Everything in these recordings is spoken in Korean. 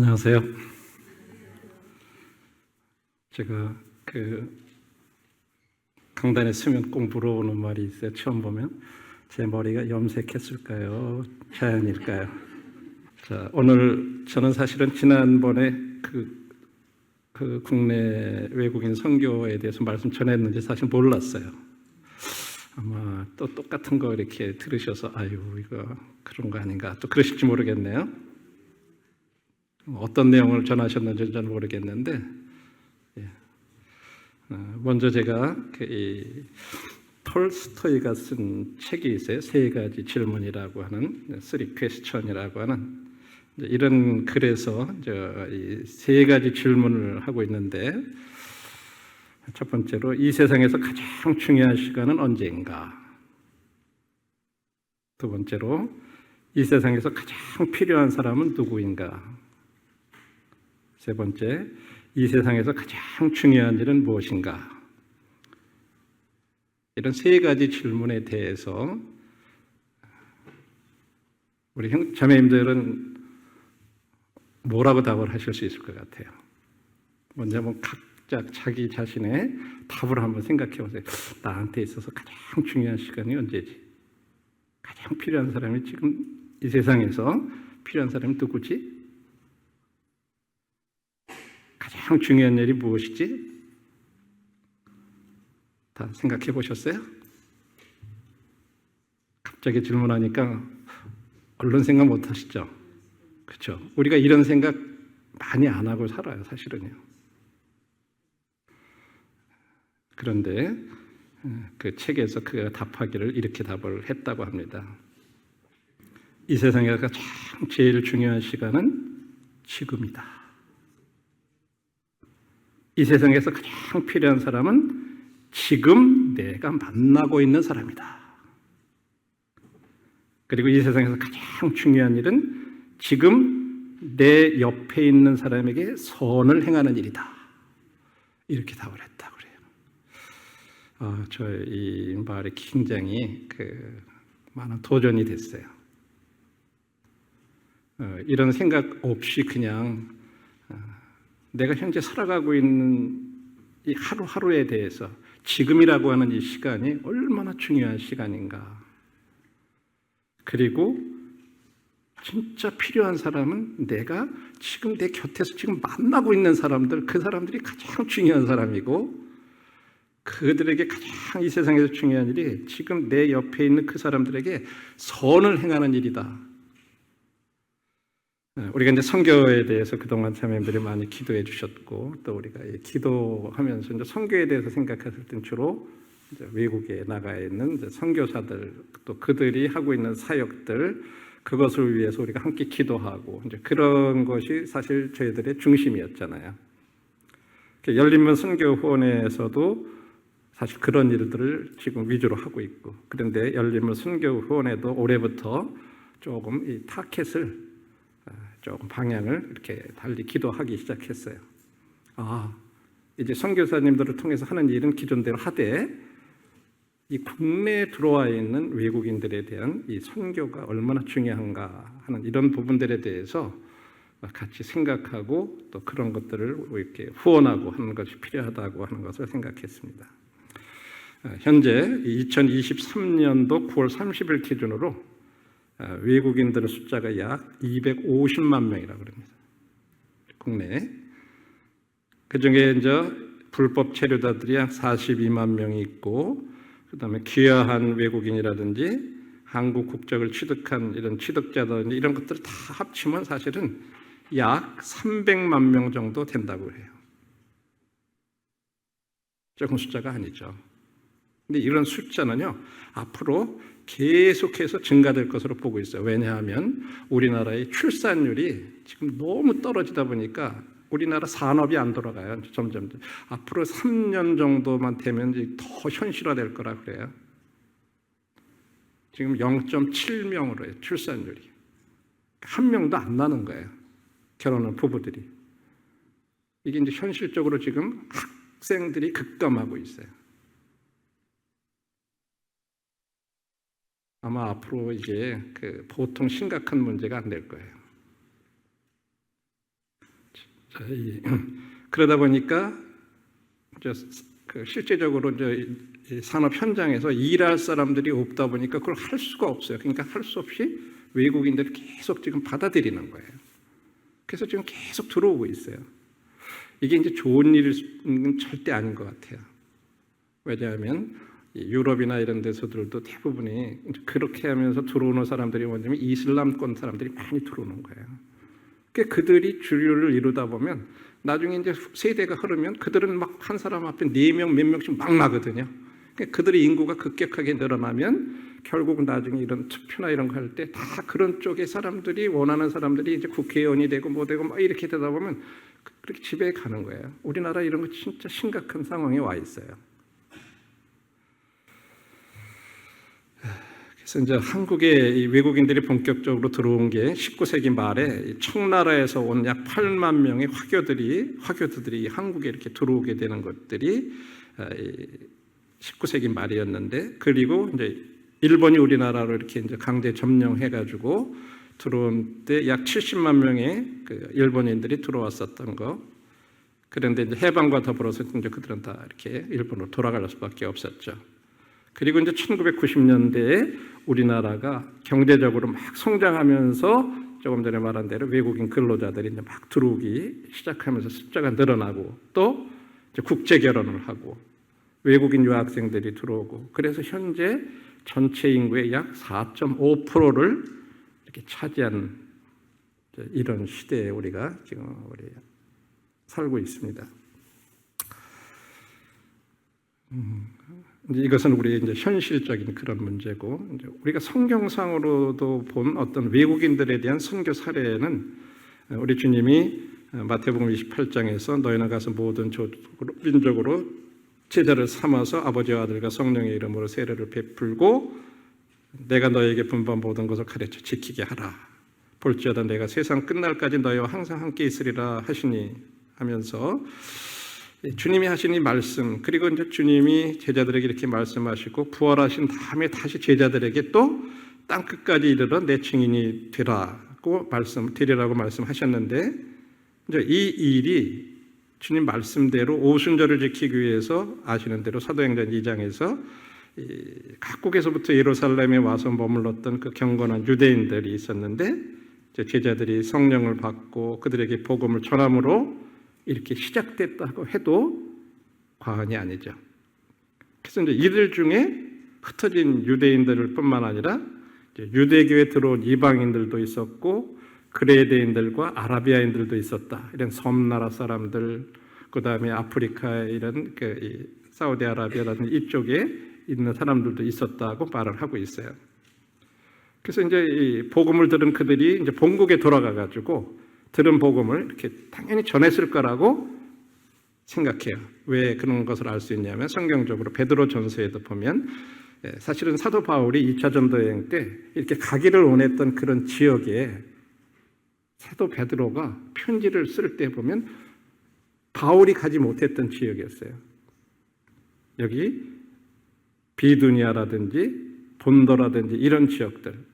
안녕하세요. 제가 강단에 서면 꼭 물어보는 말이 있어요. 처음 보면 제 머리가 염색했을까요? 자연일까요? 자, 오늘 저는 사실은 지난번에 국내 외국인 선교에 대해서 말씀 전했는지 사실 몰랐어요. 아마 또 똑같은 거 이렇게 들으셔서 아유 이거 그런 거 아닌가 또 그러실지 모르겠네요. 어떤 내용을 전하셨는지 잘 모르겠는데 먼저 제가 톨스토이가 쓴 책이 있어요. 세 가지 질문이라고 하는 Three Question이라고 하는 이런 글에서 이 세 가지 질문을 하고 있는데 첫 번째로 이 세상에서 가장 중요한 시간은 언제인가? 두 번째로 이 세상에서 가장 필요한 사람은 누구인가? 세 번째, 이 세상에서 가장 중요한 일은 무엇인가? 이런 세 가지 질문에 대해서 우리 자매님들은 뭐라고 답을 하실 수 있을 것 같아요? 먼저 한번 각자 자기 자신의 답을 한번 생각해 보세요. 나한테 있어서 가장 중요한 시간이 언제지? 가장 필요한 사람이 지금 이 세상에서 필요한 사람이 누구지? 가장 중요한 일이 무엇이지? 다 생각해 보셨어요? 갑자기 질문하니까 얼른 생각 못 하시죠? 그렇죠? 우리가 이런 생각 많이 안 하고 살아요, 사실은요. 그런데 그 책에서 그가 답하기를 이렇게 답을 했다고 합니다. 이 세상에서 가장 제일 중요한 시간은 지금이다. 이 세상에서 가장 필요한 사람은 지금 내가 만나고 있는 사람이다. 그리고 이 세상에서 가장 중요한 일은 지금 내 옆에 있는 사람에게 선을 행하는 일이다. 이렇게 답을 했다고 그래요. 저 이 말이 굉장히 많은 도전이 됐어요. 이런 생각 없이 그냥 내가 현재 살아가고 있는 이 하루하루에 대해서 지금이라고 하는 이 시간이 얼마나 중요한 시간인가. 그리고 진짜 필요한 사람은 내가 지금 내 곁에서 지금 만나고 있는 사람들, 그 사람들이 가장 중요한 사람이고 그들에게 가장 이 세상에서 중요한 일이 지금 내 옆에 있는 그 사람들에게 선을 행하는 일이다. 우리가 이제 선교에 대해서 그동안 자매님들이 많이 기도해 주셨고 또 우리가 기도하면서 이제 선교에 대해서 생각했을 땐 주로 이제 외국에 나가 있는 이제 선교사들 또 그들이 하고 있는 사역들 그것을 위해서 우리가 함께 기도하고 이제 그런 것이 사실 저희들의 중심이었잖아요. 열린문 선교 후원에서도 사실 그런 일들을 지금 위주로 하고 있고 그런데 열린문 선교 후원에도 올해부터 조금 이 타켓을 조금 방향을 이렇게 달리 기도하기 시작했어요. 이제 선교사님들을 통해서 하는 일은 기존대로 하되 이 국내에 들어와 있는 외국인들에 대한 이 선교가 얼마나 중요한가 하는 이런 부분들에 대해서 같이 생각하고 또 그런 것들을 이렇게 후원하고 하는 것이 필요하다고 하는 것을 생각했습니다. 현재 2023년도 9월 30일 기준으로 외국인들의 숫자가 약 250만 명이라고 합니다. 국내에. 그 중에 이제 불법 체류자들이 약 42만 명이 있고, 그 다음에 귀화한 외국인이라든지 한국 국적을 취득한 이런 취득자들 이런 것들을 다 합치면 사실은 약 300만 명 정도 된다고 해요. 조금 숫자가 아니죠. 근데 이런 숫자는요, 앞으로 계속해서 증가될 것으로 보고 있어요. 왜냐하면 우리나라의 출산율이 지금 너무 떨어지다 보니까 우리나라 산업이 안 돌아가요. 점점. 앞으로 3년 정도만 되면 더 현실화될 거라 그래요. 지금 0.7명으로 해요. 출산율이. 한 명도 안 나는 거예요. 결혼한 부부들이. 이게 이제 현실적으로 지금 학생들이 급감하고 있어요. 아마 앞으로 이게 보통 심각한 문제가 안 될 거예요. 그러다 보니까 실제적으로 이 산업 현장에서 일할 사람들이 없다 보니까 그걸 할 수가 없어요. 그러니까 할 수 없이 외국인들이 계속 지금 받아들이는 거예요. 그래서 지금 계속 들어오고 있어요. 이게 이제 좋은 일은 절대 아닌 것 같아요. 왜냐하면 유럽이나 이런 데서들도 대부분이 그렇게 하면서 들어오는 사람들이 뭐냐면 이슬람권 사람들이 많이 들어오는 거예요. 그들이 주류를 이루다 보면 나중에 이제 세대가 흐르면 그들은 막 한 사람 앞에 4명 몇 명씩 막 나거든요. 그들의 인구가 급격하게 늘어나면 결국 나중에 이런 투표나 이런 거 할 때 다 그런 쪽의 사람들이 원하는 사람들이 이제 국회의원이 되고 뭐 되고 막 이렇게 되다 보면 그렇게 지배해 가는 거예요. 우리나라 이런 거 진짜 심각한 상황에 와 있어요. 그래서 이제 한국에 이 외국인들이 본격적으로 들어온 게 19세기 말에 청나라에서 온 약 8만 명의 화교들이 한국에 이렇게 들어오게 되는 것들이 19세기 말이었는데, 그리고 이제 일본이 우리나라로 이렇게 이제 강제 점령해가지고 들어온 때 약 70만 명의 그 일본인들이 들어왔었던 거. 그런데 이제 해방과 더불어서 이제 그들은 다 이렇게 일본으로 돌아갈 수밖에 없었죠. 그리고 이제 1990년대에 우리나라가 경제적으로 막 성장하면서 조금 전에 말한 대로 외국인 근로자들이 이제 막 들어오기 시작하면서 숫자가 늘어나고 또 이제 국제 결혼을 하고 외국인 유학생들이 들어오고, 그래서 현재 전체 인구의 약 4.5%를 이렇게 차지한 이런 시대에 우리가 지금 살고 있습니다. 이제 이것은 우리의 이제 현실적인 그런 문제고, 이제 우리가 성경상으로도 본 어떤 외국인들에 대한 선교 사례는 우리 주님이 마태복음 28장에서 너희는 가서 모든 민족으로 제자를 삼아서 아버지와 아들과 성령의 이름으로 세례를 베풀고 내가 너에게 분반 모든 것을 가르쳐 지키게 하라. 볼지어다 내가 세상 끝날까지 너희와 항상 함께 있으리라 하시니 하면서 주님이 하신 이 말씀, 그리고 이제 주님이 제자들에게 이렇게 말씀하시고 부활하신 다음에 다시 제자들에게 또 땅끝까지 이르러 내 증인이 되라고 말씀하셨는데, 이제 이 일이 주님 말씀대로 오순절을 지키기 위해서 아시는 대로 사도행전 2장에서 각국에서부터 예루살렘에 와서 머물렀던 그 경건한 유대인들이 있었는데, 제자들이 성령을 받고 그들에게 복음을 전함으로 이렇게 시작됐다고 해도 과언이 아니죠. 그래서 이제 이들 중에 흩어진 유대인들 뿐만 아니라 유대교에 들어온 이방인들도 있었고 그레데인들과 아라비아인들도 있었다. 이런 섬나라 사람들, 그 다음에 아프리카 이런 사우디아라비아라는 이쪽에 있는 사람들도 있었다고 말을 하고 있어요. 그래서 이제 이 복음을 들은 그들이 이제 본국에 돌아가 가지고 들은 복음을 이렇게 당연히 전했을 거라고 생각해요. 왜 그런 것을 알 수 있냐면 성경적으로 베드로전서에도 보면 사실은 사도 바울이 2차 전도 여행 때 이렇게 가기를 원했던 그런 지역에 사도 베드로가 편지를 쓸 때 보면 바울이 가지 못했던 지역이었어요. 여기 비두니아라든지 본도라든지 이런 지역들,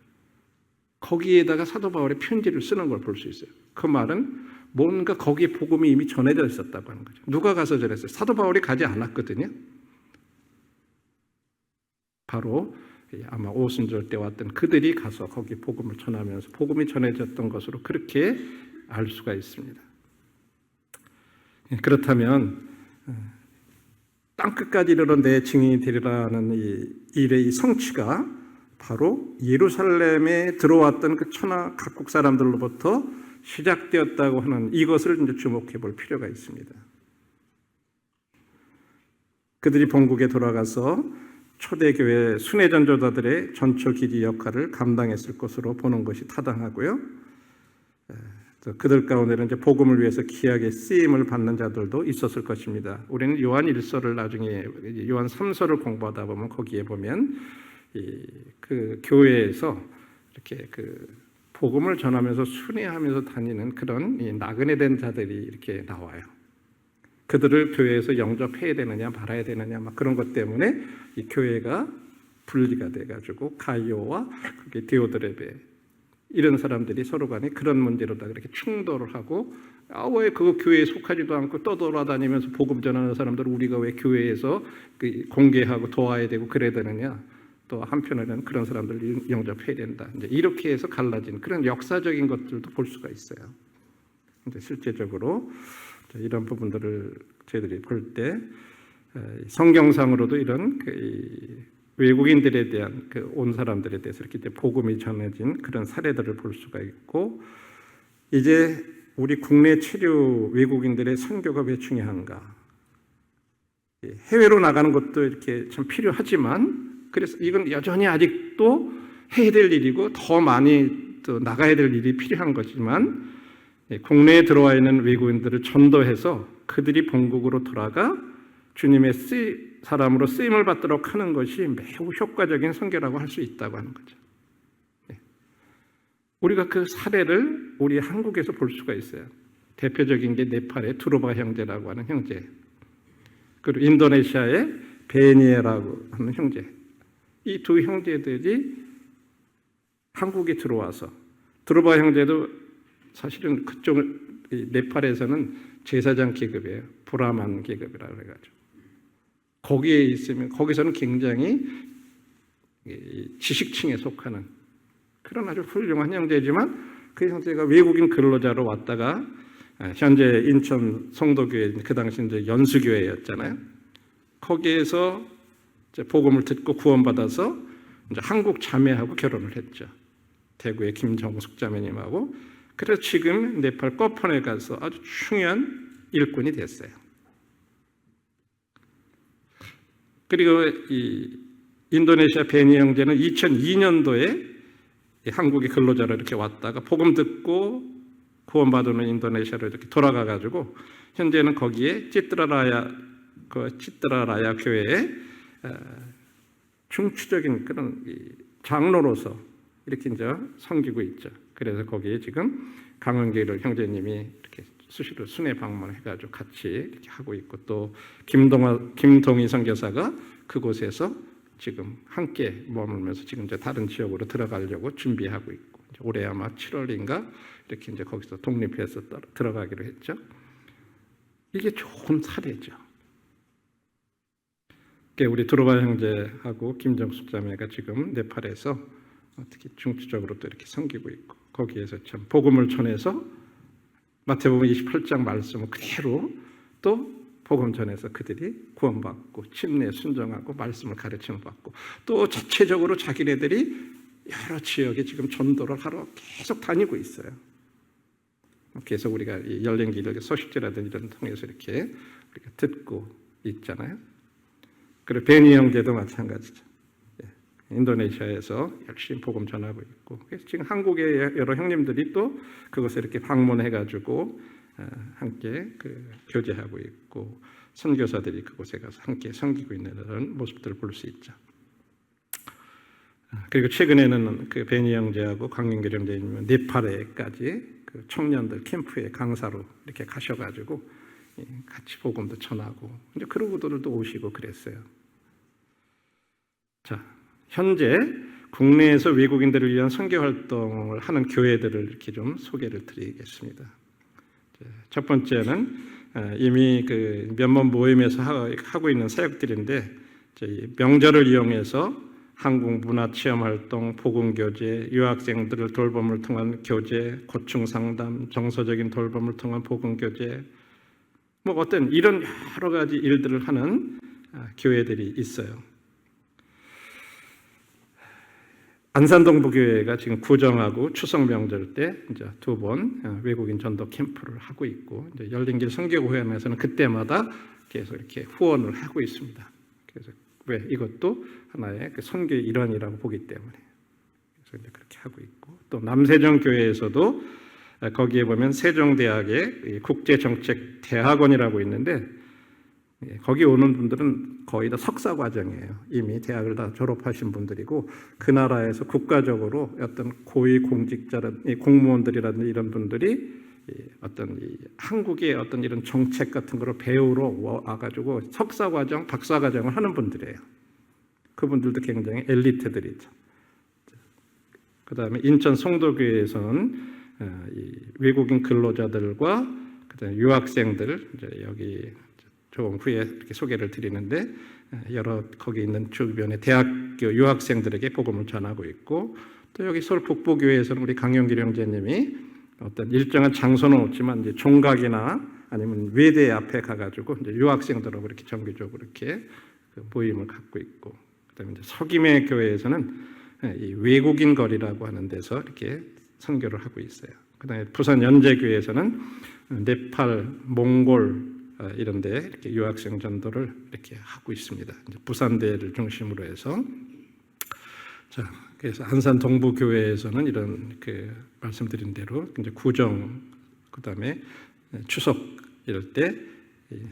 거기에다가 사도 바울의 편지를 쓰는 걸 볼 수 있어요. 그 말은 뭔가 거기에 복음이 이미 전해져 있었다고 하는 거죠. 누가 가서 전했어요? 사도 바울이 가지 않았거든요. 바로 아마 오순절 때 왔던 그들이 가서 거기 복음을 전하면서 복음이 전해졌던 것으로 그렇게 알 수가 있습니다. 그렇다면 땅끝까지 이르러 내 증인이 되리라는 이 일의 이 성취가 바로 예루살렘에 들어왔던 그 천하 각국 사람들로부터 시작되었다고 하는 이것을 이제 주목해 볼 필요가 있습니다. 그들이 본국에 돌아가서 초대교회 순회전도자들의 전초 기지 역할을 감당했을 것으로 보는 것이 타당하고요. 그들 가운데는 이제 복음을 위해서 귀하게 쓰임을 받는 자들도 있었을 것입니다. 우리는 요한 1서를 나중에 요한 3서를 공부하다 보면 거기에 보면 그 교회에서 이렇게 그 복음을 전하면서 순회하면서 다니는 그런 나그네 된 자들이 이렇게 나와요. 그들을 교회에서 영접해야 되느냐 말아야 되느냐 막 그런 것 때문에 이 교회가 분리가 돼가지고 가이오와 디오드레베 이런 사람들이 서로 간에 그런 문제로다 그렇게 충돌을 하고 왜 그 교회에 속하지도 않고 떠돌아다니면서 복음 전하는 사람들을 우리가 왜 교회에서 공개하고 도와야 되고 그래야 되느냐. 또 한편으로는 그런 사람들을 영접해야 된다. 이제 이렇게 해서 갈라진 그런 역사적인 것들도 볼 수가 있어요. 근데 실제적으로 이런 부분들을 저희들이 볼 때 성경상으로도 이런 외국인들에 대한 온 사람들에 대해서 이렇게 복음이 전해진 그런 사례들을 볼 수가 있고, 이제 우리 국내 체류 외국인들의 선교가 왜 중요한가? 해외로 나가는 것도 이렇게 참 필요하지만, 그래서 이건 여전히 아직도 해야 될 일이고 더 많이 또 나가야 될 일이 필요한 거지만, 국내에 들어와 있는 외국인들을 전도해서 그들이 본국으로 돌아가 주님의 사람으로 쓰임을 받도록 하는 것이 매우 효과적인 선교라고 할 수 있다고 하는 거죠. 우리가 그 사례를 우리 한국에서 볼 수가 있어요. 대표적인 게 네팔의 두루바 형제라고 하는 형제, 그리고 인도네시아의 베니에라고 하는 형제. 이 두 형제들이 한국에 들어와서, 두루바 형제도 사실은 그쪽 네팔에서는 제사장 계급이에요. 브라만 계급이라고 해가지고 거기에 있으면 거기서는 굉장히 지식층에 속하는 그런 아주 훌륭한 형제지만, 그 형제가 외국인 근로자로 왔다가 현재 인천 성도교회, 그 당시 이제 연수교회였잖아요. 거기에서 이제 복음을 듣고 구원받아서 이제 한국 자매하고 결혼을 했죠. 대구의 김정숙 자매님하고. 그래서 지금 네팔 꺼폰에 가서 아주 중요한 일꾼이 됐어요. 그리고 이 인도네시아 베니 형제는 2002년도에 한국의 근로자로 이렇게 왔다가 복음 듣고 구원받으면 인도네시아로 이렇게 돌아가가지고 현재는 거기에 찌트라라야 교회에 중추적인 그런 장로로서 이렇게 이제 섬기고 있죠. 그래서 거기에 지금 강은길 형제님이 이렇게 수시로 순회 방문해가지고 같이 이렇게 하고 있고, 또 김동희 선교사가 그곳에서 지금 함께 머물면서 지금 이제 다른 지역으로 들어가려고 준비하고 있고, 올해 아마 7월인가 이렇게 이제 거기서 독립해서 들어가기로 했죠. 이게 좋은 사례죠. 우리 두루바 형제하고 김정숙 자매가 지금 네팔에서 어떻게 중추적으로 또 이렇게 섬기고 있고, 거기에서 참 복음을 전해서 마태복음 28장 말씀을 그대로 또 복음 전해서 그들이 구원받고 침례 순종하고 말씀을 가르침을 받고, 또 자체적으로 자기네들이 여러 지역에 지금 전도를 하러 계속 다니고 있어요. 계속 우리가 열린 길 소식지라든지 이런 통해서 이렇게 우리가 듣고 있잖아요. 그리고 베니 형제도 마찬가지죠. 인도네시아에서 열심히 복음 전하고 있고, 그래서 지금 한국의 여러 형님들이 또 그곳에 이렇게 방문해가지고 함께 교제하고 있고, 선교사들이 그곳에 가서 함께 섬기고 있는 그런 모습들을 볼 수 있죠. 그리고 최근에는 그 베니 형제하고 강민길 형제님은 네팔에까지 그 청년들 캠프에 강사로 이렇게 가셔가지고 같이 복음도 전하고, 이제 그런 분들도 오시고 그랬어요. 자, 현재 국내에서 외국인들을 위한 선교 활동을 하는 교회들을 이렇게 좀 소개를 드리겠습니다. 첫 번째는 이미 그 몇몇 모임에서 하고 있는 사역들인데, 저희 명절을 이용해서 한국 문화 체험 활동, 복음 교제, 유학생들을 돌봄을 통한 교제, 고충 상담, 정서적인 돌봄을 통한 복음 교제, 뭐 어떤 이런 여러 가지 일들을 하는 교회들이 있어요. 안산동부교회가 지금 구정하고 추석 명절 때 이제 2번 외국인 전도 캠프를 하고 있고, 이제 열린길 선교회원에서는 그때마다 계속 이렇게 후원을 하고 있습니다. 그래서 왜 이것도 하나의 그 선교의 일환이라고 보기 때문에 그래서 이제 그렇게 하고 있고, 또 남세종교회에서도 거기에 보면 세종대학의 국제정책대학원이라고 있는데, 거기 오는 분들은 거의 다 석사 과정이에요. 이미 대학을 다 졸업하신 분들이고, 그 나라에서 국가적으로 어떤 고위 공직자라든지 공무원들이라든지 이런 분들이 어떤 한국의 어떤 이런 정책 같은 거를 배우러 와가지고 석사 과정, 박사 과정을 하는 분들이에요. 그분들도 굉장히 엘리트들이죠. 그다음에 인천 송도교회에서는 이 외국인 근로자들과 그다음에 유학생들, 이제 여기 조금 후에 이렇게 소개를 드리는데 여러 거기 있는 주변의 대학교 유학생들에게 복음을 전하고 있고, 또 여기 서울 북부교회에서는 우리 강영길 형제님이 어떤 일정한 장소는 없지만 이제 종각이나 아니면 외대 앞에 가가지고 이제 유학생들하고 이렇게 정기적으로 이렇게 모임을 갖고 있고, 그다음에 이제 서김의 교회에서는 이 외국인 거리라고 하는 데서 이렇게 선교를 하고 있어요. 그다음에 부산 연제교회에서는 네팔, 몽골 이런데 이렇게 유학생 전도를 이렇게 하고 있습니다. 이제 부산대를 중심으로 해서. 자, 그래서 안산 동부교회에서는 이런 말씀드린 대로 이제 구정, 그다음에 추석 이럴 때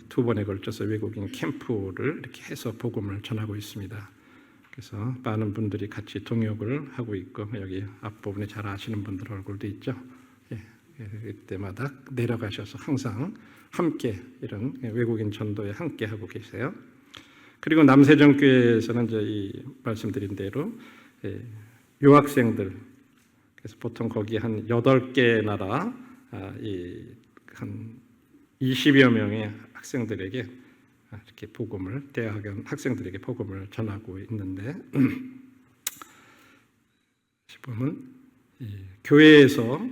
두 번에 걸쳐서 외국인 캠프를 이렇게 해서 복음을 전하고 있습니다. 그래서 많은 분들이 같이 동역을 하고 있고, 여기 앞부분에 잘 아시는 분들 얼굴도 있죠. 이때마다 내려가셔서 항상 함께 이런 외국인 전도에 함께 하고 계세요. 그리고 남세정교회에서는 이제 이 말씀드린 대로 유학생들, 그래서 보통 거기 한 8개 나라 한 20여 명의 학생들에게 이렇게 복음을, 대학원 학생들에게 복음을 전하고 있는데, 보면 교회에서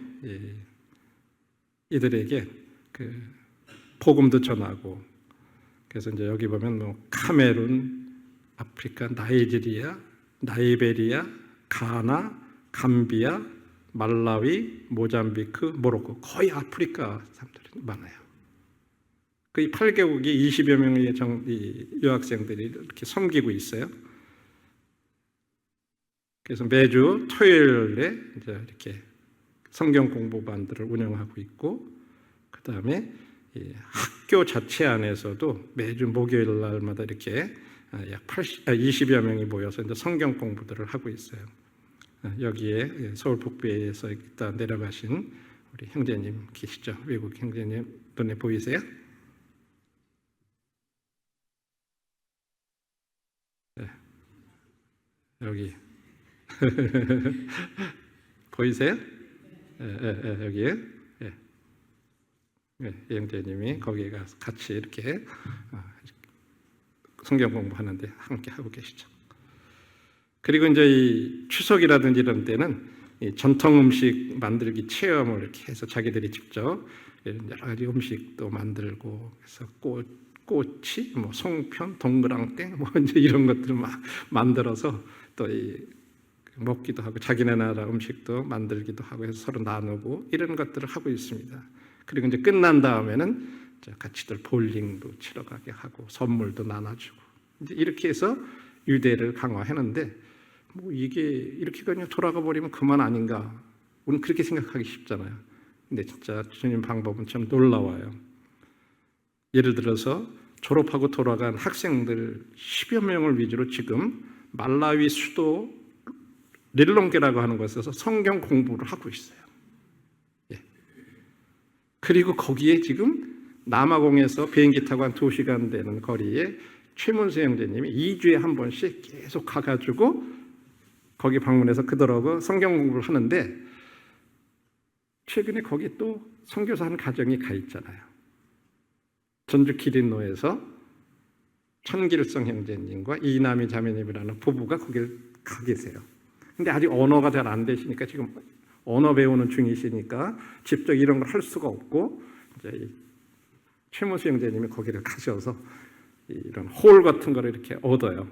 이들에게 복음도 전하고, 그래서 이제 여기 보면 뭐 카메룬, 아프리카, 나이지리아, 나이베리아, 가나, 감비아, 말라위, 모잠비크, 모로코, 거의 아프리카 사람들이 많아요. 그 8개국이 20여 명의 유학생들이 이렇게 섬기고 있어요. 그래서 매주 토요일에 이제 이렇게 성경 공부반들을 운영하고 있고, 그 다음에 학교 자체 안에서도 매주 목요일 날마다 이렇게 약 20여 명이 모여서 이제 성경 공부들을 하고 있어요. 여기에 서울 북부에서 있다 내려가신 우리 형제님 계시죠? 외국 형제님 눈에 보이세요? 네. 여기 보이세요? 여기에 형제님이 거기에 가서 같이 이렇게 성경 공부하는데 함께 하고 계시죠. 그리고 이제 이 추석이라든지 이런 때는 이 전통 음식 만들기 체험을 이렇게 해서 자기들이 직접 여러 가지 음식도 만들고, 그래서 꼬치, 뭐 송편, 동그랑땡, 뭐 이제 이런 것들을 막 만들어서 또 먹기도 하고, 자기네 나라 음식도 만들기도 하고 해서 서로 나누고 이런 것들을 하고 있습니다. 그리고 이제 끝난 다음에는 같이들 볼링도 치러 가게 하고 선물도 나눠주고, 이제 이렇게 해서 유대를 강화하는데, 뭐 이게 이렇게 그냥 돌아가 버리면 그만 아닌가? 우리는 그렇게 생각하기 쉽잖아요. 근데 진짜 주님 방법은 참 놀라워요. 예를 들어서 졸업하고 돌아간 학생들 10여 명을 위주로 지금 말라위 수도 릴롱게라고 하는 곳에서 성경 공부를 하고 있어요. 그리고 거기에 지금 남아공에서 비행기 타고 한 2시간 되는 거리에 최문수 형제님이 2주에 한 번씩 계속 가가지고 거기 방문해서 그들하고 성경 공부를 하는데, 최근에 거기 또 선교사 한 가정이 가 있잖아요. 전주 기린로에서 천길성 형제님과 이남희 자매님이라는 부부가 거길 가 계세요. 근데 아직 언어가 잘 안 되시니까, 지금 언어 배우는 중이시니까 직접 이런 걸 할 수가 없고, 이제 최무수 형제님이 거기를 가셔서 이런 홀 같은 거를 이렇게 얻어요.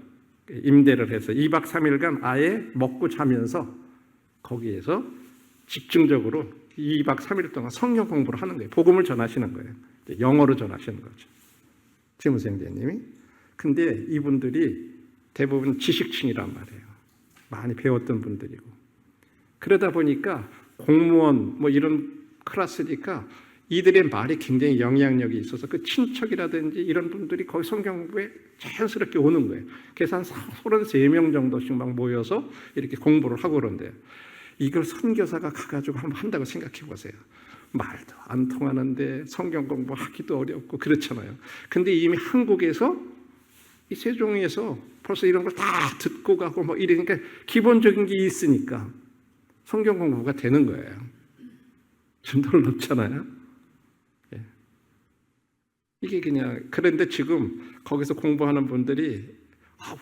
임대를 해서 2박 3일간 아예 먹고 자면서 거기에서 집중적으로 2박 3일 동안 성경 공부를 하는 거예요. 복음을 전하시는 거예요. 영어로 전하시는 거죠, 최무수 형제님이. 근데 이분들이 대부분 지식층이란 말이에요. 많이 배웠던 분들이고, 그러다 보니까 공무원 뭐 이런 클래스니까 이들의 말이 굉장히 영향력이 있어서 그 친척이라든지 이런 분들이 거기 성경 공부에 자연스럽게 오는 거예요. 그래서 한 33명 정도씩 막 모여서 이렇게 공부를 하고 그런데요. 이걸 선교사가 가가지고 한번 한다고 생각해 보세요. 말도 안 통하는데 성경 공부하기도 어렵고 그렇잖아요. 근데 이미 한국에서 이 세종에서 벌써 이런 걸 다 듣고 가고 뭐 이러니까 기본적인 게 있으니까 성경 공부가 되는 거예요. 좀 놀랍잖아요. 예. 이게 그냥 그런데 지금 거기서 공부하는 분들이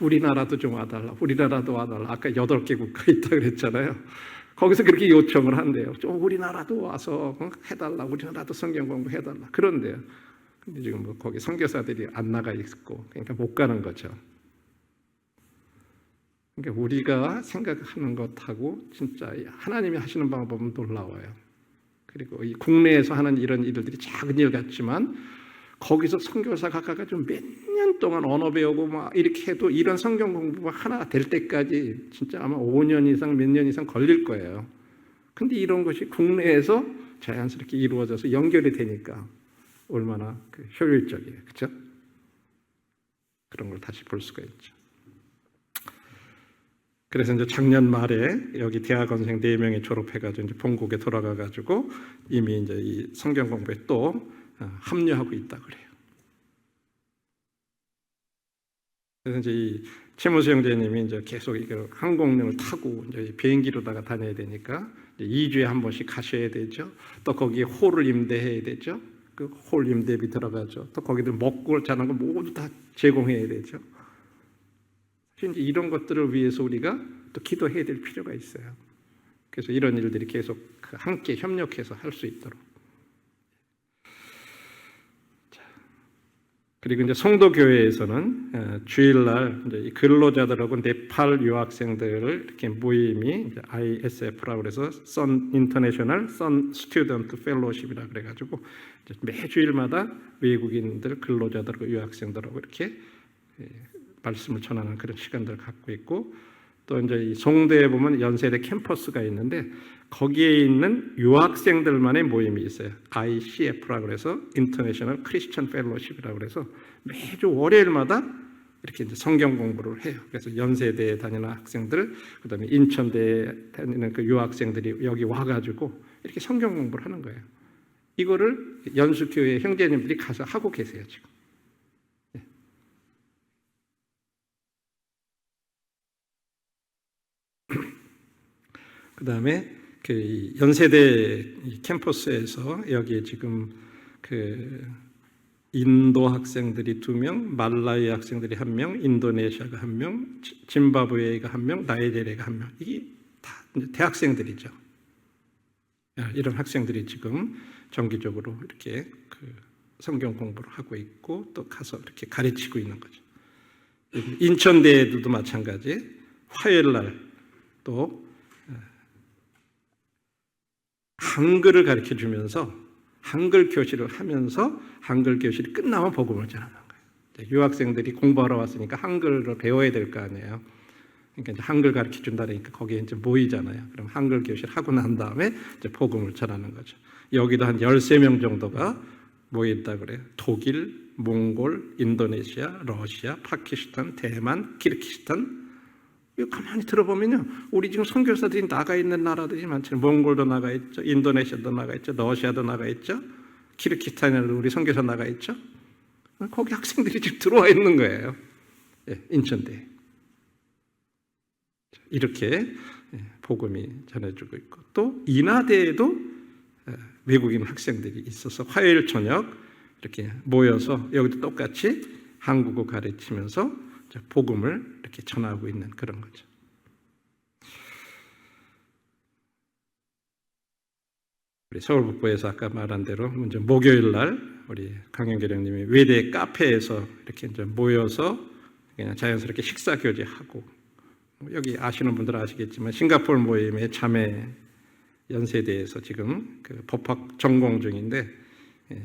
우리나라도 좀 와달라, 우리나라도 와달라. 아까 8개 국가 있다 그랬잖아요. 거기서 그렇게 요청을 한대요. 좀 우리나라도 와서 해달라, 우리나라도 성경 공부 해달라. 그런데요. 근데 지금 뭐 거기 선교사들이 안 나가 있고, 그러니까 못 가는 거죠. 그러니까 우리가 생각하는 것하고 진짜 하나님이 하시는 방법은 놀라워요. 그리고 이 국내에서 하는 이런 일들이 작은 일 같지만 거기서 선교사 각각가 좀 몇 년 동안 언어 배우고 막 이렇게 해도 이런 성경 공부가 하나 될 때까지 진짜 아마 5년 이상 몇 년 이상 걸릴 거예요. 근데 이런 것이 국내에서 자연스럽게 이루어져서 연결이 되니까 얼마나 효율적이에요. 그렇죠? 그런 걸 다시 볼 수가 있죠. 그래서 이제 작년 말에 여기 대학원생 4명이 졸업해가지고 이제 본국에 돌아가가지고 이미 이제 이 성경 공부에 또 합류하고 있다 그래요. 그래서 이제 이 최무수 형제님이 이제 계속 이거 항공권을 타고 이제 비행기로다가 다녀야 되니까 2주에 한 번씩 가셔야 되죠. 또 거기에 홀을 임대해야 되죠. 그 홀 임대비 들어가죠. 또 거기들 먹고 자는 거 모두 다 제공해야 되죠. 이제 이런 것들을 위해서 우리가 또 기도해야 될 필요가 있어요. 그래서 이런 일들이 계속 함께 협력해서 할 수 있도록. 그리고 이제 성도 교회에서는 주일날 이제 근로자들하고 네팔 유학생들을 이렇게 모임이 이제 ISF라고 그래서 Sun International Sun Student Fellowship이라 그래가지고 매주일마다 외국인들 근로자들하고 유학생들하고 이렇게 말씀을 전하는 그런 시간들을 갖고 있고, 또 이제 이 송도에 보면 연세대 캠퍼스가 있는데 거기에 있는 유학생들만의 모임이 있어요. ICF라고 해서 International Christian Fellowship이라고 그래서 매주 월요일마다 이렇게 이제 성경 공부를 해요. 그래서 연세대에 다니는 학생들, 그다음에 인천대에 다니는 그 유학생들이 여기 와가지고 이렇게 성경 공부를 하는 거예요. 이거를 연수교회 형제님들이 가서 하고 계세요 지금. 그 다음에 그 연세대 캠퍼스에서 여기에 지금 그 인도 학생들이 2명, 말라위 학생들이 1명, 인도네시아가 1명, 짐바브웨가 1명, 나이제리아가 1명. 이게 다 대학생들이죠. 이런 학생들이 지금 정기적으로 이렇게 그 성경 공부를 하고 있고 또 가서 이렇게 가르치고 있는 거죠. 인천대에도 마찬가지. 화요일날 또 한글을 가르쳐 주면서 한글 교실을 하면서 한글 교실이 끝나면 복음을 전하는 거예요. 유학생들이 공부하러 왔으니까 한글을 배워야 될 거 아니에요. 그러니까 이제 한글 가르쳐 준다니까 거기에 이제 모이잖아요. 그럼 한글 교실 하고 난 다음에 이제 복음을 전하는 거죠. 여기도 한 13명 정도가 모였다 그래요. 독일, 몽골, 인도네시아, 러시아, 파키스탄, 대만, 키르기스탄. 이거 가만히 들어보면요, 우리 지금 선교사들이 나가 있는 나라들이 많잖아요. 몽골도 나가 있죠, 인도네시아도 나가 있죠, 러시아도 나가 있죠, 키르기스탄에도 우리 선교사 나가 있죠. 거기 학생들이 지금 들어와 있는 거예요. 인천대. 이렇게 복음이 전해주고 있고, 또 인하대에도 외국인 학생들이 있어서 화요일 저녁 이렇게 모여서 여기도 똑같이 한국어 가르치면서 복음을 이렇게 전하고 있는 그런 거죠. 우리 서울북부에서 아까 말한 대로 먼저 목요일 날 우리 강영계령님이 외대 카페에서 이렇게 이제 모여서 그냥 자연스럽게 식사 교제하고, 여기 아시는 분들은 아시겠지만 싱가포르 모임의 자매 연세대에서 지금 그 법학 전공 중인데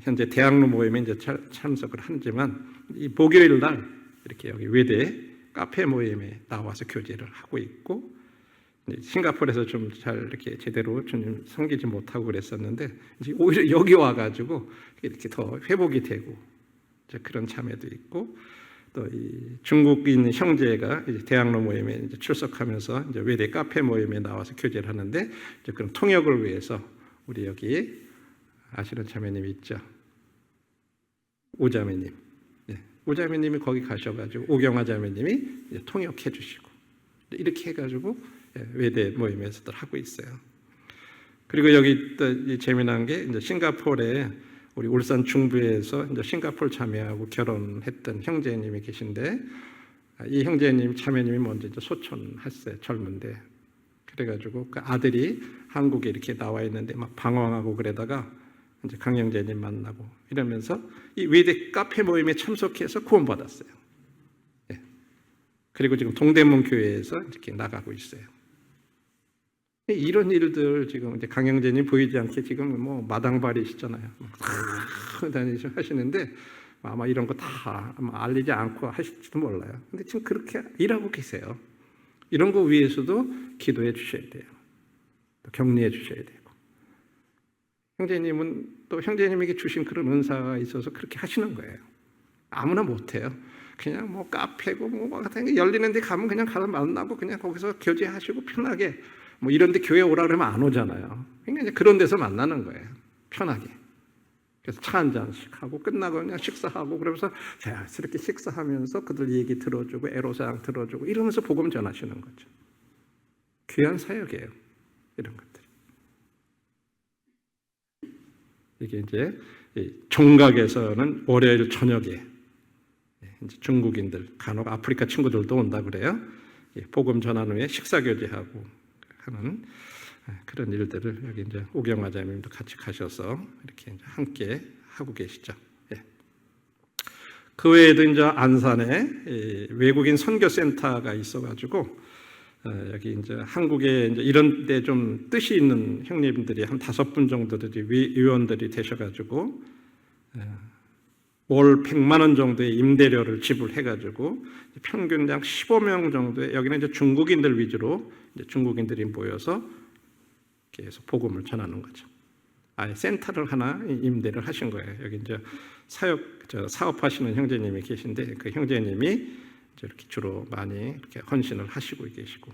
현재 대학로 모임에 이제 참석을 하지만 이 목요일 날 이렇게 여기 외대 카페 모임에 나와서 교제를 하고 있고, 싱가포르에서 좀 잘 이렇게 제대로 주님 섬기지 못하고 그랬었는데 이제 오히려 여기 와가지고 이렇게 더 회복이 되고 이제 그런 참여도 있고, 또 이 중국인 형제가 이제 대학로 모임에 이제 출석하면서 이제 외대 카페 모임에 나와서 교제를 하는데 이제 그런 통역을 위해서 우리 여기 아시는 자매님이 있죠, 오자매님. 오자매님이 거기 가셔가지고 오경화 자매님이 통역해 주시고 이렇게 해가지고 외대 모임에서들 하고 있어요. 그리고 여기 또 재미난 게 이제 싱가포르에 우리 울산 중부에서 이제 싱가포르 자매하고 결혼했던 형제님이 계신데 이 형제님 자매님이 먼저 이제 소천했어요. 젊은데 그래가지고 그 아들이 한국에 이렇게 나와 있는데 막 방황하고 그러다가 이제 강 형제님 만나고 이러면서 이 외대 카페 모임에 참석해서 구원받았어요. 예. 그리고 지금 동대문 교회에서 이렇게 나가고 있어요. 이런 일들 지금 이제 강 형제님 보이지 않게 지금 뭐 마당발이시잖아요. 다니시 하시는데 아마 이런 거 다 알리지 않고 하실지도 몰라요. 근데 지금 그렇게 일하고 계세요. 이런 거 위해서도 기도해 주셔야 돼요. 또 격려해 주셔야 되고. 형제님은 또 형제님에게 주신 그런 은사가 있어서 그렇게 하시는 거예요. 아무나 못해요. 그냥 뭐 카페고 뭐 같은 게 열리는 데 가면 그냥 가서 만나고 그냥 거기서 교제하시고 편하게 뭐 이런 데 교회 오라 그러면 안 오잖아요. 그러니까 이제 그런 데서 만나는 거예요. 편하게. 그래서 차 한 잔씩 하고 끝나고 그냥 식사하고 그러면서 자연스럽게 식사하면서 그들 얘기 들어주고 애로사항 들어주고 이러면서 복음 전하시는 거죠. 귀한 사역이에요. 이런 것들. 이게 이제 종각에서는 월요일 저녁에 이제 중국인들 간혹 아프리카 친구들도 온다 그래요. 복음 전한 후에 식사 교제하고 하는 그런 일들을 여기 이제 오경화 자매님도 같이 가셔서 이렇게 이제 함께 하고 계시죠. 예. 그 외에도 이제 안산에 외국인 선교센터가 있어가지고 여기 이제 한국에 이제 이런 데 좀 뜻이 있는 형님들이 한 5분 정도들이 위원들이 되셔가지고 월 100만 원 정도의 임대료를 지불해가지고 평균 약 15명 정도의 여기는 이제 중국인들 위주로 이제 중국인들이 모여서 계속 복음을 전하는 거죠. 아예 센터를 하나 임대를 하신 거예요. 여기 이제 사업하시는 형제님이 계신데 그 형제님이 이렇게 주로 많이 이렇게 헌신을 하시고 계시고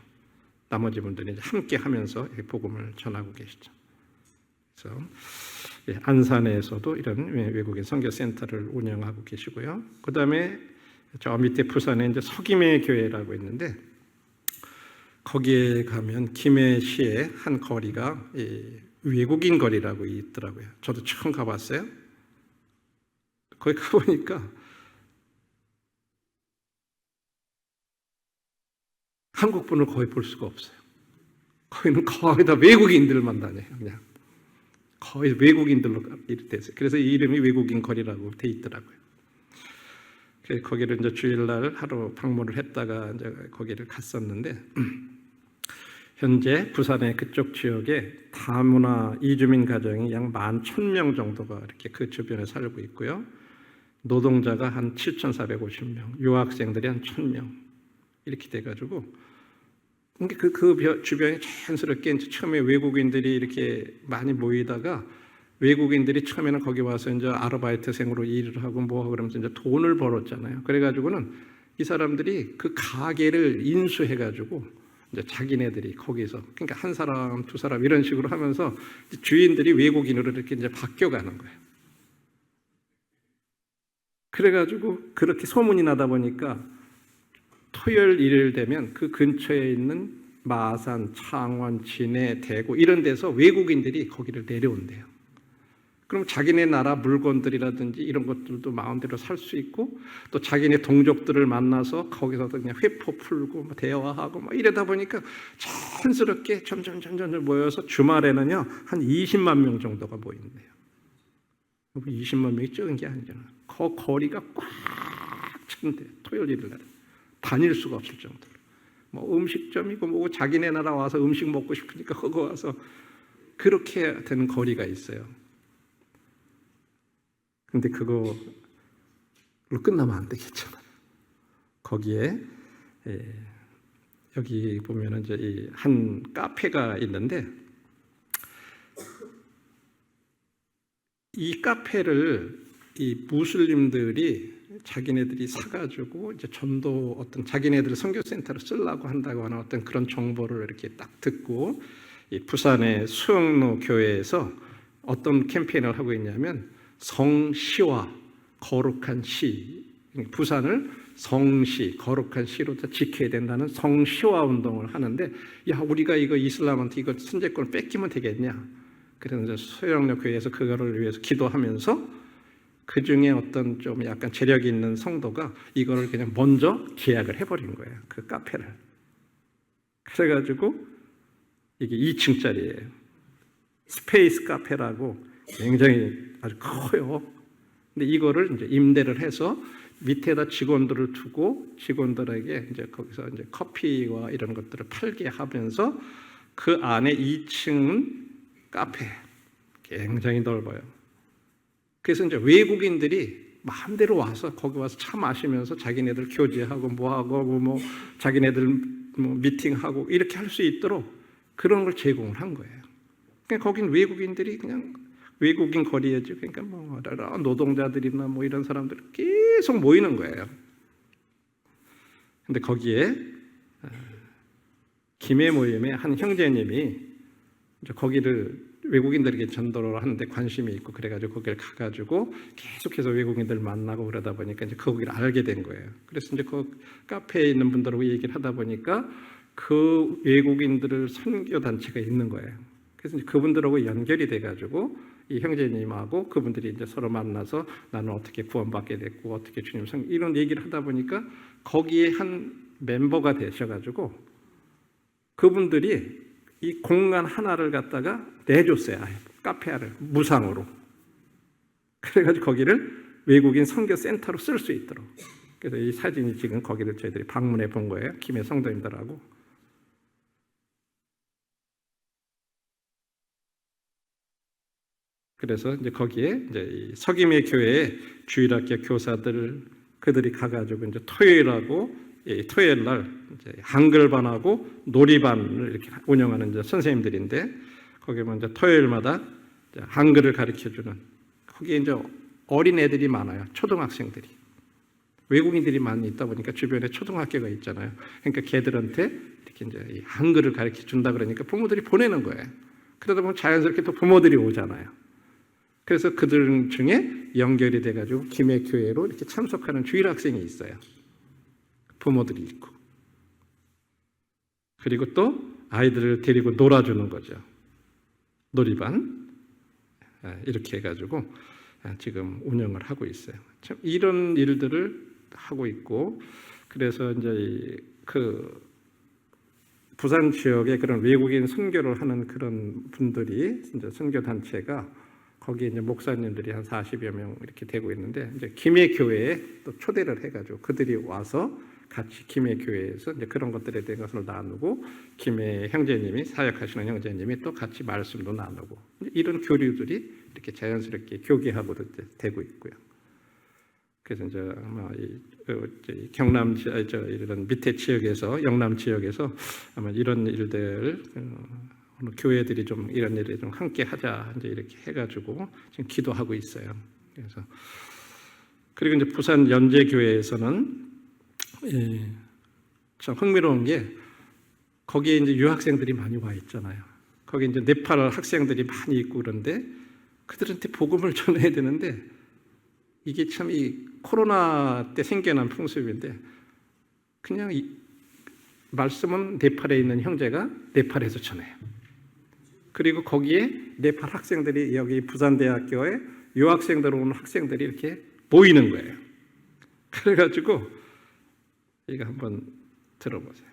나머지 분들이 이제 함께 하면서 복음을 전하고 계시죠. 그래서 안산에서도 이런 외국인 선교센터를 운영하고 계시고요. 그 다음에 저 밑에 부산에 이제 서김의 교회라고 있는데 거기에 가면 김해시의 한 거리가 외국인 거리라고 있더라고요. 저도 처음 가봤어요. 거기 가보니까 한국 분을 거의 볼 수가 없어요. 거기는 거의 다 외국인들만 다녀요. 그냥 거의 외국인들로 이렇게 됐어요. 그래서 이 이름이 외국인 거리라고 돼 있더라고요. 그래서 거기를 이제 주일날 하루 방문을 했다가 이제 거기를 갔었는데 현재 부산의 그쪽 지역에 다문화 이주민 가정이 약 11,000명 정도가 이렇게 그 주변에 살고 있고요. 노동자가 한 7,450명, 유학생들이 한 1,000명 이렇게 돼가지고 그 주변에 자연스럽게 이제 처음에 외국인들이 이렇게 많이 모이다가 외국인들이 처음에는 거기 와서 이제 아르바이트생으로 일을 하고 뭐 하고 그러면서 이제 돈을 벌었잖아요. 그래가지고는 이 사람들이 그 가게를 인수해가지고 이제 자기네들이 거기서 그러니까 한 사람, 두 사람 이런 식으로 하면서 주인들이 외국인으로 이렇게 이제 바뀌어가는 거예요. 그래가지고 그렇게 소문이 나다 보니까 토요일, 일요일 되면 그 근처에 있는 마산, 창원, 진해, 대구 이런 데서 외국인들이 거기를 내려온대요. 그럼 자기네 나라 물건들이라든지 이런 것들도 마음대로 살 수 있고 또 자기네 동족들을 만나서 거기서도 그냥 회포 풀고 대화하고 이러다 보니까 자연스럽게 점점 모여서 주말에는요 한 20만 명 정도가 모인대요. 20만 명이 적은 게 아니잖아요. 그 거리가 꽉 찬대요. 토요일 일날 다닐 수가 없을 정도로. 뭐 음식점이고 뭐고 자기네 나라 와서 음식 먹고 싶으니까 거기 와서 그렇게 되는 거리가 있어요. 근데 그걸로 끝나면 안 되겠잖아요. 거기에 여기 보면은 이제 한 카페가 있는데 이 카페를 이 무슬림들이 자기네들이 사가지고 이제 전도 어떤 자기네들 선교센터로 쓰려고 한다고 하는 어떤 그런 정보를 이렇게 딱 듣고 이 부산의 수영로 교회에서 어떤 캠페인을 하고 있냐면 성시와 거룩한 시, 부산을 성시, 거룩한 시로 지켜야 된다는 성시와 운동을 하는데 야 우리가 이거 이슬람한테 이거 선제권을 뺏기면 되겠냐 그래서 이제 소영력 교회에서 그거를 위해서 기도하면서 그 중에 어떤 좀 약간 재력이 있는 성도가 이거를 그냥 먼저 계약을 해버린 거예요. 그 카페를. 그래가지고 이게 2층짜리예요. 스페이스 카페라고 굉장히 아주 커요. 근데 이거를 이제 임대를 해서 밑에다 직원들을 두고 직원들에게 이제 거기서 이제 커피와 이런 것들을 팔게 하면서 그 안에 2층은 카페 굉장히 넓어요. 그래서 이제 외국인들이 마음대로 와서 거기 와서 차 마시면서 자기네들 교제하고 뭐하고 뭐 자기네들 뭐 미팅하고 이렇게 할 수 있도록 그런 걸 제공을 한 거예요. 그러니까 거긴 외국인들이 그냥 외국인 거리에지 그러니까 뭐 노동자들이나 뭐 이런 사람들 계속 모이는 거예요. 근데 거기에 김해 모임의 한 형제님이 이제 거기를 외국인들에게 전도를 하는데 관심이 있고 그래가지고 거기를 가가지고 계속해서 외국인들 만나고 그러다 보니까 이제 거기를 알게 된 거예요. 그래서 이제 그 카페에 있는 분들하고 얘기를 하다 보니까 그 외국인들을 선교 단체가 있는 거예요. 그래서 이제 그분들하고 연결이 돼가지고 이 형제님하고 그분들이 이제 서로 만나서 나는 어떻게 구원받게 됐고 어떻게 주님 이런 얘기를 하다 보니까 거기에 한 멤버가 되셔가지고 그분들이 이 공간 하나를 갖다가 내줬어요. 카페를 무상으로. 그래가지고 거기를 외국인 선교 센터로 쓸 수 있도록. 그래서 이 사진이 지금 거기를 저희들이 방문해 본 거예요. 김해 성도님들하고. 그래서 이제 거기에 이제 이 석임의 교회의 주일학교 교사들 그들이 가가지고 이제 토요일하고 토요일 날 이제 한글반하고 놀이반을 이렇게 운영하는 이제 선생님들인데 거기 먼저 토요일마다 이제 한글을 가르쳐 주는 거기에 이제 어린 애들이 많아요. 초등학생들이 외국인들이 많이 있다 보니까 주변에 초등학교가 있잖아요. 그러니까 걔들한테 이렇게 이제 이 한글을 가르쳐 준다 그러니까 부모들이 보내는 거예요. 그러다 보면 자연스럽게 또 부모들이 오잖아요. 그래서 그들 중에 연결이 돼가지고 김해 교회로 이렇게 참석하는 주일 학생이 있어요. 부모들이 있고. 그리고 또 아이들을 데리고 놀아주는 거죠. 놀이반. 이렇게 해가지고 지금 운영을 하고 있어요. 참 이런 일들을 하고 있고, 그래서 이제 그 부산 지역에 그런 외국인 선교를 하는 그런 분들이 이제 선교 단체가 거기에 이제 목사님들이 한 40여 명 이렇게 되고 있는데 이제 김해 교회에 또 초대를 해가지고 그들이 와서 같이 김해 교회에서 이제 그런 것들에 대한 것을 나누고 김해 형제님이 사역하시는 형제님이 또 같이 말씀도 나누고 이런 교류들이 이렇게 자연스럽게 교계하고도 되고 있고요. 그래서 이제 아마 이 경남 이런 밑에 지역에서 영남 지역에서 아마 이런 일들 교회들이 좀 이런 일에 좀 함께 하자 이제 이렇게 해가지고 지금 기도하고 있어요. 그래서 그리고 이제 부산 연제교회에서는 참 흥미로운 게 거기에 이제 유학생들이 많이 와 있잖아요. 거기 이제 네팔 학생들이 많이 있고 그런데 그들한테 복음을 전해야 되는데 이게 참 이 코로나 때 생겨난 풍습인데 그냥 이 말씀은 네팔에 있는 형제가 네팔에서 전해요. 그리고 거기에 네팔 학생들이 여기 부산대학교에 유학생들 오는 학생들이 이렇게 모이는 거예요. 그래가지고 이거 한번 들어보세요.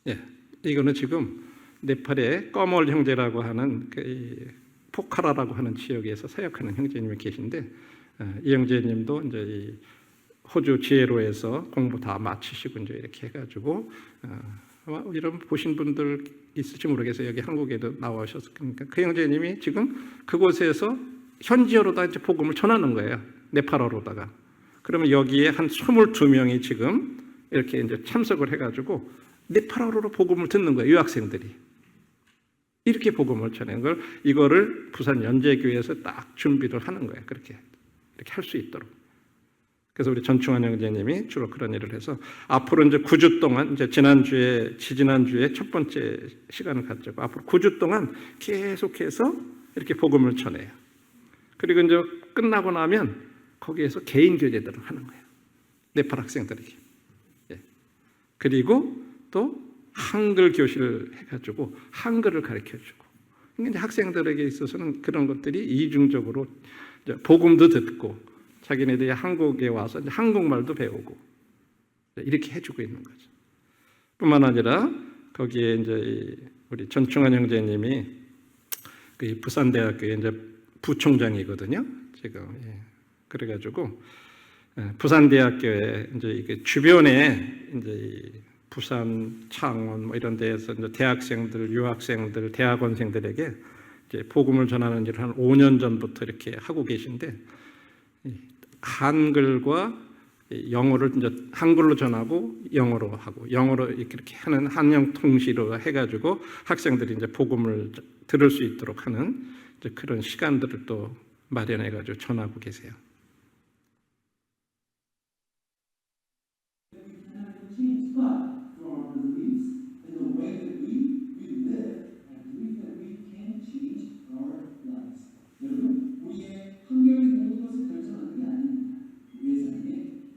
예, 이거는 지금 네팔의 꺼멀 형제라고 하는 그 포카라라고 하는 지역에서 사역하는 형제님이 계신데 이 형제님도 이제 이 호주 지혜로에서 공부 다 마치시고 이제 이렇게 해가지고 이런 보신 분들 있을지 모르겠어요. 여기 한국에도 나오셨으니까 그 형제님이 지금 그곳에서 현지어로다 이제 복음을 전하는 거예요. 네팔어로다가. 그러면 여기에 한 22명이 지금 이렇게 이제 참석을 해가지고 네팔어로 복음을 듣는 거예요. 유학생들이. 이렇게 복음을 전하는 걸 이거를 부산 연제교회에서 딱 준비를 하는 거예요. 그렇게 이렇게 할 수 있도록. 그래서 우리 전충환 형제님이 주로 그런 일을 해서 앞으로 이제 9주 동안 이제 지지난주에 첫 번째 시간을 갖자고 앞으로 9주 동안 계속해서 이렇게 복음을 전해요. 그리고 이제 끝나고 나면 거기에서 개인 교제들을 하는 거예요. 네팔 학생들에게. 예. 그리고 또 한글 교실을 해가지고 한글을 가르쳐주고. 그러니까 이제 학생들에게 있어서는 그런 것들이 이중적으로 이제 복음도 듣고 자기네들이 한국에 와서 이제 한국말도 배우고 이렇게 해주고 있는 거죠. 뿐만 아니라 거기에 이제 우리 전충환 형제님이 그 부산대학교의 이제 부총장이거든요. 지금 그래가지고 부산대학교에 이제 이게 주변에 이제 부산, 창원 뭐 이런 데에서 이제 대학생들, 유학생들, 대학원생들에게 이제 복음을 전하는 일을 한 5년 전부터 이렇게 하고 계신데 한글과 영어를 이제 한글로 전하고 영어로 하고 영어로 이렇게 하는 한영 통시로 해가지고 학생들이 이제 복음을 들을 수 있도록 하는 이제 그런 시간들을 또 마련해가지고 전하고 계세요. 환경이 모든 것을 결정하는 게 아닙니다. 우리의 삶에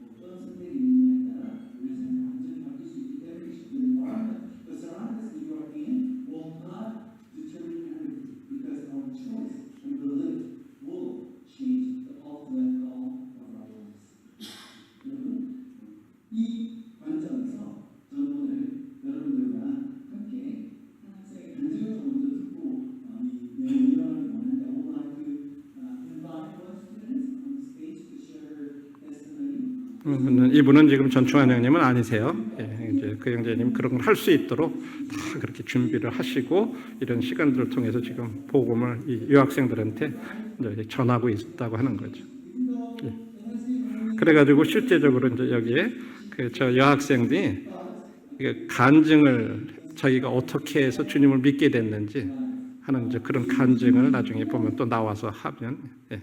어떤 선택이 있느냐에 따라 우리의 삶이 완전히 바뀔 수 있기 때문에 the environment, the surroundings that you are in will not determine everything because our choice and belief will change the ultimate goal of our lives. 여러분, 이 관점에서 저는 오늘 여러분들과 함께 한 학생의 간증을 좀 먼저 듣고 이 내용을 이어가기 원하는데 I would like to 이분은 지금 전충환 형님은 아니세요. 예, 이제 그 형제님 그런 걸 할 수 있도록 다 그렇게 준비를 하시고 이런 시간들을 통해서 지금 복음을 이 유학생들한테 이제 전하고 있다고 하는 거죠. 예. 그래가지고 실제적으로 이제 여기에 그 저 여학생들이 간증을 자기가 어떻게 해서 주님을 믿게 됐는지 하는 이제 그런 간증을 나중에 보면 또 나와서 하면. 예.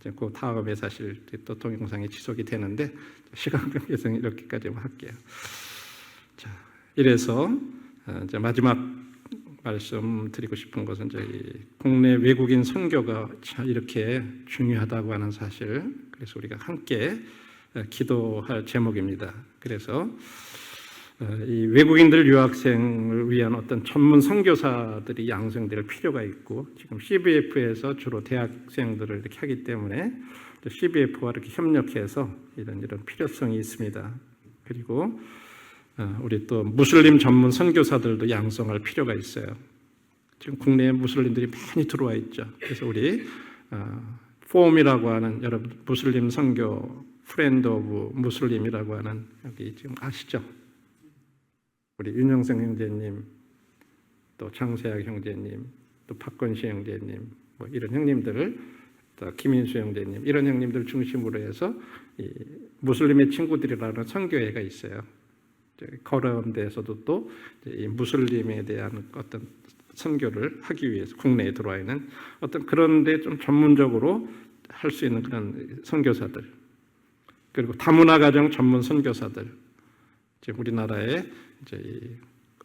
이제 그 다음에 사실 또 동영상이 지속이 되는데 시간 관계상 이렇게까지만 할게요. 자, 이래서 이제 마지막 말씀드리고 싶은 것은 이제 국내 외국인 선교가 이렇게 중요하다고 하는 사실. 그래서 우리가 함께 기도할 제목입니다. 그래서 이 외국인들 유학생을 위한 어떤 전문 선교사들이 양성될 필요가 있고 지금 CBF에서 주로 대학생들을 이렇게 하기 때문에 CBF와 이렇게 협력해서 이런 필요성이 있습니다. 그리고 우리 또 무슬림 전문 선교사들도 양성할 필요가 있어요. 지금 국내에 무슬림들이 많이 들어와 있죠. 그래서 우리 폼이라고 하는 여러분 무슬림 선교 프렌드 오브 무슬림이라고 하는 여기 지금 아시죠? 우리 윤영성 형제님, 또 장세학 형제님, 또 박건시 형제님, 뭐 이런 형님들, 또 김인수 형제님 이런 형님들 중심으로 해서 이 무슬림의 친구들이라는 선교회가 있어요. 그런 데에서도 또 이 무슬림에 대한 어떤 선교를 하기 위해서 국내에 들어와 있는 어떤 그런데 좀 전문적으로 할 수 있는 그런 선교사들, 그리고 다문화 가정 전문 선교사들, 지금 우리나라에 이제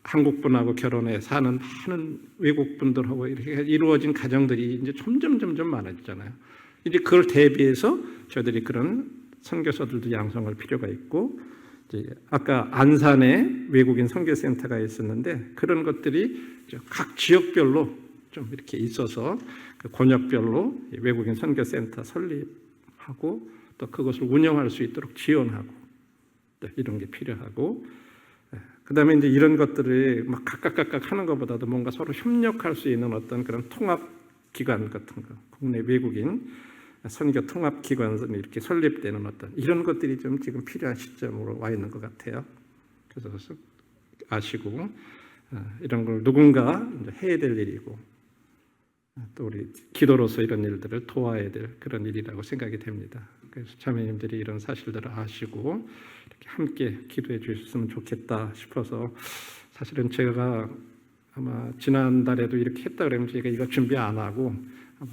한국 분하고 결혼해 사는 많은 외국 분들하고 이렇게 이루어진 가정들이 이제 점점 많아지잖아요. 이제 그걸 대비해서 저희들이 그런 선교사들도 양성할 필요가 있고, 이제 아까 안산에 외국인 선교센터가 있었는데 그런 것들이 각 지역별로 좀 이렇게 있어서 그 권역별로 외국인 선교센터 설립하고 또 그것을 운영할 수 있도록 지원하고 이런 게 필요하고, 그 다음에 이제 이런 것들을 막 각각 하는 것보다도 뭔가 서로 협력할 수 있는 어떤 그런 통합기관 같은 거, 국내 외국인 선교 통합기관이 이렇게 설립되는 어떤 이런 것들이 좀 지금 필요한 시점으로 와 있는 것 같아요. 그래서 아시고 이런 걸 누군가 이제 해야 될 일이고 또 우리 기도로서 이런 일들을 도와야 될 그런 일이라고 생각이 됩니다. 그래서 자매님들이 이런 사실들을 아시고 이렇게 함께 기도해 주셨으면 좋겠다 싶어서, 사실은 제가 아마 지난달에도 이렇게 했다 그러면 제가 이거 준비 안 하고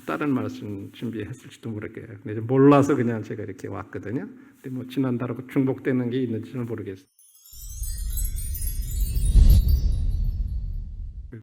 다른 말씀 준비했을지도 모르겠어요. 근데 몰라서 그냥 제가 이렇게 왔거든요. 근데 뭐 지난달하고 중복되는 게 있는지는 모르겠어요.